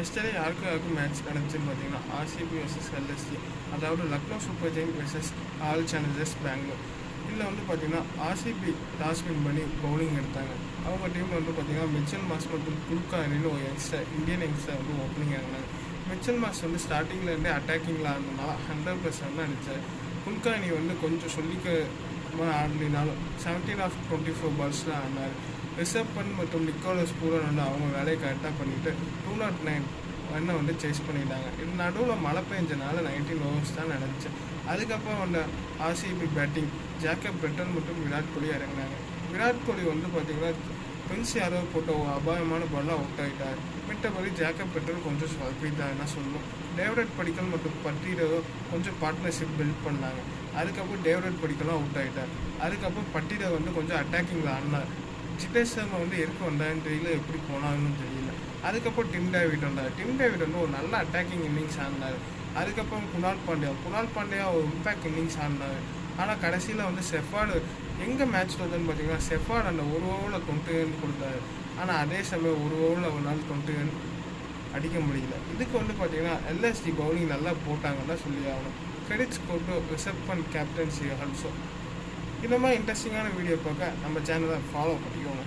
Yesterday யாருக்கும் match நடந்துச்சுன்னு பார்த்தீங்கன்னா ஆர்சிபி வெர்சஸ் எல்எஸ்டி, அதாவது Lucknow super giants versus all challengers Bangalore. இதில் வந்து பார்த்தீங்கன்னா ஆர்சிபி டாஸ் வின் பண்ணி பவுலிங் எடுத்தாங்க. அவங்க டீமில் வந்து பார்த்தீங்கன்னா மிச்சல் மாஸ் மற்றும் குல்கர்னின்னு ஒரு இந்தியன் யங்ஸ்டர் வந்து ஓப்பனிங் இறங்கினாங்க. மிச்சல் மாஸ் வந்து ஸ்டார்டிங்லேருந்தே அட்டாக்கிங்கில் ஆனதுனால 100% அடித்தார். குல்கர்னி வந்து கொஞ்சம் சொல்லிக்க ஆடலினாலும் 17 of 24 பால்ஸில் ஆனார். ரிஷப் பண்ட் மற்றும் நிக்கோலஸ் பூரன் வந்து அவங்க வேலையை கரெக்டாக பண்ணிவிட்டு 209 ரன்னை வந்து சேஸ் பண்ணிட்டாங்க. இது நடுவில் மழை பெஞ்சனால 19 overs தான் நடந்துச்சு. அதுக்கப்புறம் வந்து ஆர்சிபி பேட்டிங் ஜேக்கப் பெட்டன் மற்றும் விராட் கோலி இறங்கினாங்க. விராட் கோலி வந்து பார்த்திங்கன்னா பிரின்ஸ் யாதவ் போட்ட ஒரு அபாயமான பாலில் அவுட் ஆகிட்டார். மித்தபடி ஜேக்கப் பெட்டன் கொஞ்சம் சொதப்பிட்டாருன்னா சொல்லணும். டேவிட் படிக்கல் மற்றும் பட்டிரோ கொஞ்சம் பார்ட்னர்ஷிப் பில்ட் பண்ணாங்க. அதுக்கப்புறம் டேவிட் படிக்கலும் அவுட் ஆகிட்டார். அதுக்கப்புறம் பட்டிரோ வந்து கொஞ்சம் அட்டாக்கிங்கில் ஆடினார். ஜிதேஷ் சர்மா வந்து எதுக்கு வந்தான்னு தெரியல, எப்படி போனாங்கன்னு தெரியல. அதுக்கப்புறம் டிம் டேவிட் வந்தார். டிம் டேவிட் வந்து ஒரு நல்ல அட்டாக்கிங் இன்னிங்ஸ் ஆடினார். அதுக்கப்புறம் குணால் பாண்டியா ஒரு இம்பேக்ட் இன்னிங்ஸ் ஆடினார். ஆனால் கடைசியில் வந்து செஃபார்டு எங்கே மேட்ச் வருதுன்னு பார்த்தீங்கன்னா செஃபார்டு அந்த ஒரு ஓவரில் 20 run கொடுத்தாரு. ஆனால் அதே சமயம் ஒரு ஓவரில் ஒரு நாள் 20 run அடிக்க முடியல. இதுக்கு வந்து பார்த்தீங்கன்னா எல்எஸ்டி பவுலிங் நல்லா போட்டாங்கன்னா சொல்லி ஆகணும். கிரெடிட்ஸ் கொண்டு ரிஷப் பண்ட் கேப்டன்சி ஆல்சோ. இந்த மாதிரி இன்ட்ரெஸ்டிங்கான வீடியோ பார்க்க நம்ம சேனலை ஃபாலோ பண்ணிக்கோங்க.